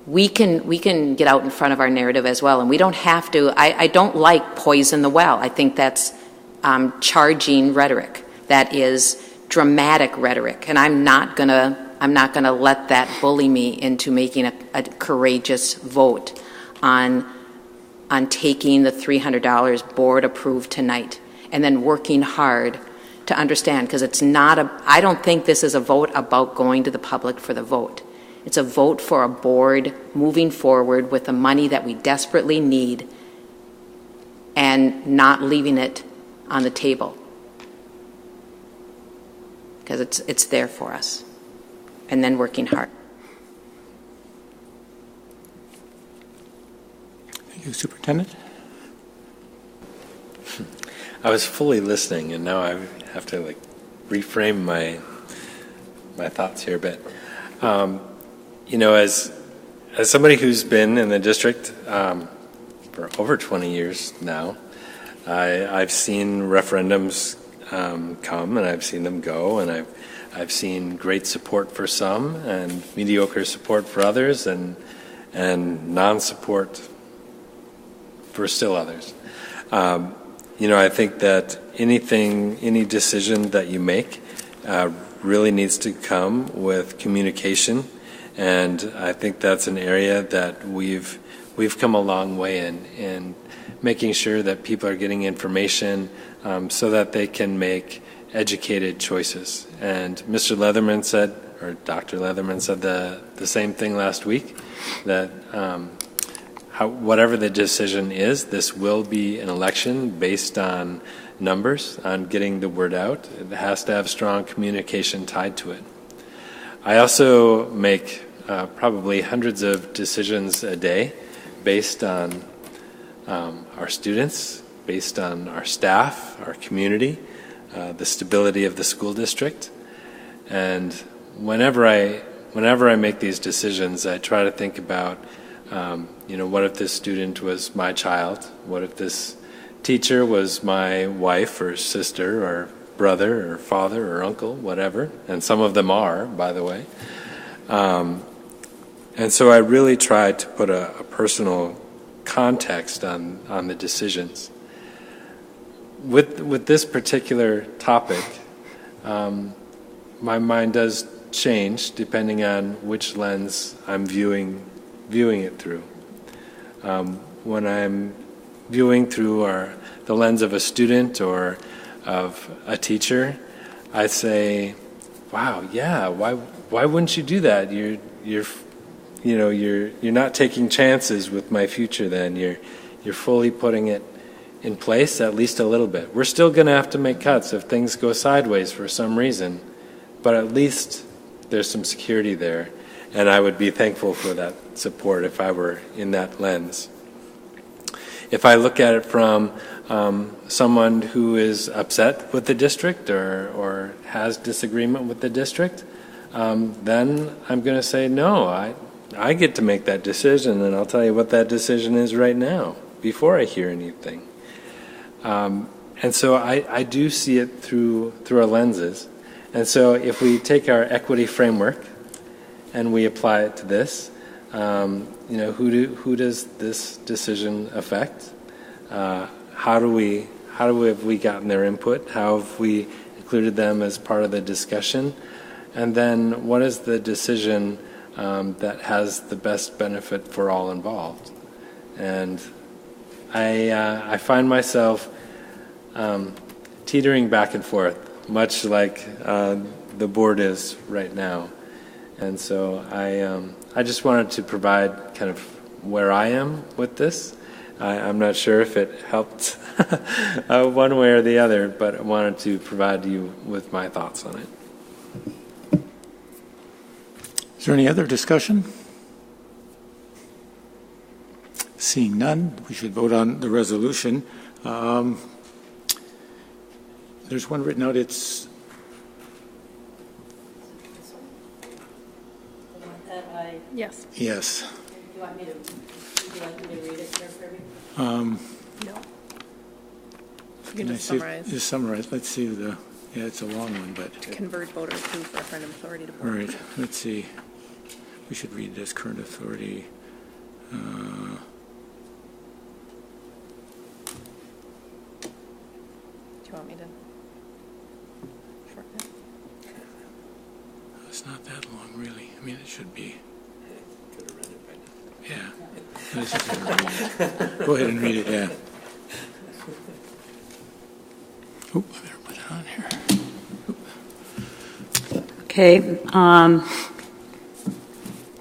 we can get out in front of our narrative as well, and we don't have to. I don't like poison the well. I think that's charging rhetoric. That is dramatic rhetoric, and I'm not gonna let that bully me into making a courageous vote on taking the $300 board approved tonight, and then working hard to understand, because it's not I don't think this is a vote about going to the public for the vote. It's a vote for a board moving forward with the money that we desperately need and not leaving it on the table, because it's there for us, and then working hard. Thank you, Superintendent. I was fully listening, and now I have to reframe my thoughts here a bit. As somebody who's been in the district for over 20 years now, I've seen referendums come, and I've seen them go, and I've seen great support for some and mediocre support for others, and non-support for still others. I think that any decision that you make really needs to come with communication. And I think that's an area that we've come a long way in making sure that people are getting information so that they can make educated choices. And Mr. Leatherman said, or Dr. Leatherman said the same thing last week, that whatever the decision is, this will be an election based on numbers, on getting the word out. It has to have strong communication tied to it. I also make probably hundreds of decisions a day based on our students, based on our staff, our community, the stability of the school district. And whenever I whenever I make these decisions, I try to think about, what if this student was my child? What if this teacher was my wife or sister or brother or father or uncle, whatever? And some of them are, by the way. And so I really tried to put a personal context on the decisions. With this particular topic, my mind does change depending on which lens I'm viewing it through. When I'm viewing through the lens of a student or of a teacher, I say, "Wow, yeah, why wouldn't you do that? You're not taking chances with my future. Then you're fully putting it in place, at least a little bit. We're still going to have to make cuts if things go sideways for some reason, but at least there's some security there, and I would be thankful for that support if I were in that lens. If I look at it from someone who is upset with the district or has disagreement with the district, then I'm going to say, no, I get to make that decision, and I'll tell you what that decision is right now before I hear anything. And so I do see it through our lenses. And so if we take our equity framework and we apply it to this, who does this decision affect? How have we gotten their input? How have we included them as part of the discussion? And then what is the decision that has the best benefit for all involved? And I find myself teetering back and forth, much like the board is right now. And so I just wanted to provide kind of where I am with this. I'm not sure if it helped one way or the other, but I wanted to provide you with my thoughts on it. Is there any other discussion? Seeing none, we should vote on the resolution. There's one written out. It's Yes. yes. Do you want me to read it there for me? No. You can just summarize. Just summarize. Let's see it's a long one, but. Convert voter approved referendum authority to All board. right, let's see. We should read this current authority. Do you want me to shorten it? It's not that long, really. I mean, it should be. Yeah. Let's just go ahead and read it, yeah. Oop, I better put it on here. Okay.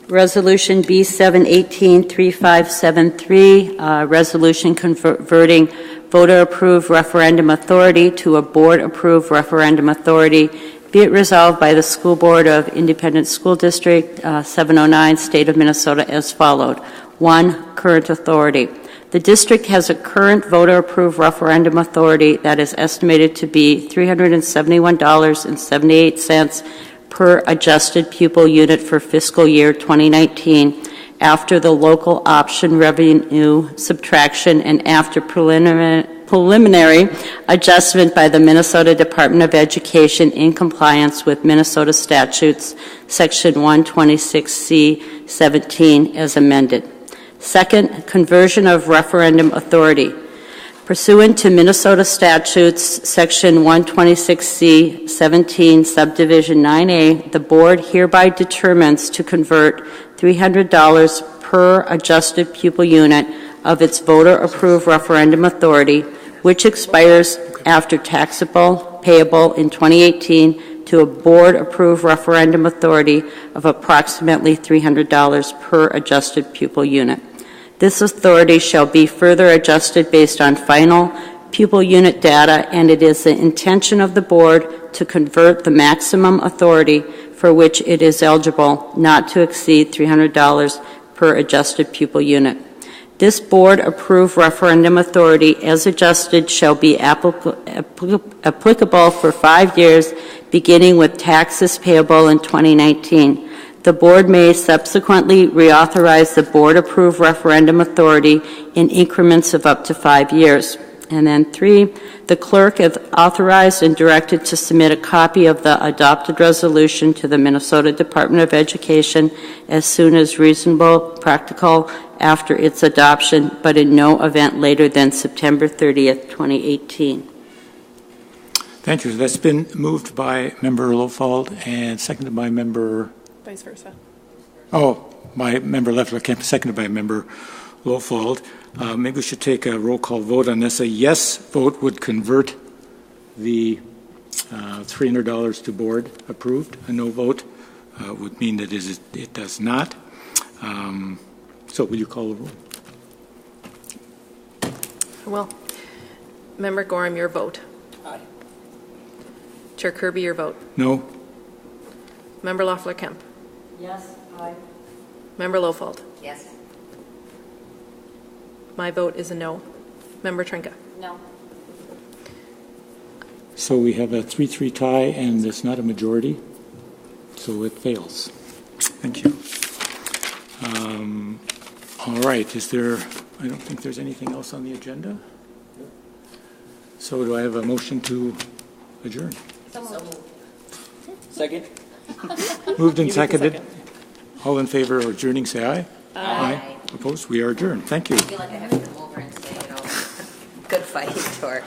Resolution B718-3573, resolution converting voter-approved referendum authority to a board-approved referendum authority. Be it resolved by the School Board of Independent School District 709, State of Minnesota, as followed. 1. Current authority. The district has a current voter-approved referendum authority that is estimated to be $371.78 per adjusted pupil unit for fiscal year 2019 after the local option revenue subtraction and after preliminary adjustment by the Minnesota Department of Education in compliance with Minnesota statutes section 126C17 as amended. Second, conversion of referendum authority. Pursuant to Minnesota statutes section 126C17 subdivision 9A, the board hereby determines to convert $300 per adjusted pupil unit of its voter-approved referendum authority, which expires after taxable payable in 2018, to a board-approved referendum authority of approximately $300 per adjusted pupil unit. This authority shall be further adjusted based on final pupil unit data, and it is the intention of the board to convert the maximum authority for which it is eligible not to exceed $300 per adjusted pupil unit. This board-approved referendum authority, as adjusted, shall be applicable for 5 years, beginning with taxes payable in 2019. The board may subsequently reauthorize the board-approved referendum authority in increments of up to 5 years. And then 3, the clerk is authorized and directed to submit a copy of the adopted resolution to the Minnesota Department of Education as soon as reasonable, practical after its adoption, but in no event later than September 30th, 2018. Thank you. That's been moved by Member Lofald and seconded by Member... Vice versa. Oh, by Member Leffler, seconded by Member Lofald. Maybe we should take a roll call vote on this. A yes vote would convert the $300 to board approved. A no vote would mean that it does not. So will you call the roll? Well, Member Gorham, your vote. Aye. Chair Kirby, your vote. No? Member Loeffler-Kemp. Yes, aye. Member Lofald. Yes. My vote is a no. Member Trinka. No. So we have a 3-3 tie, and it's not a majority, so it fails. Thank you. All right, I don't think there's anything else on the agenda. So do I have a motion to adjourn? Second? Moved and seconded. All in favor of adjourning, say aye. Aye. Opposed? We are adjourned. Thank you. I feel like I have to come over and say, good fight, or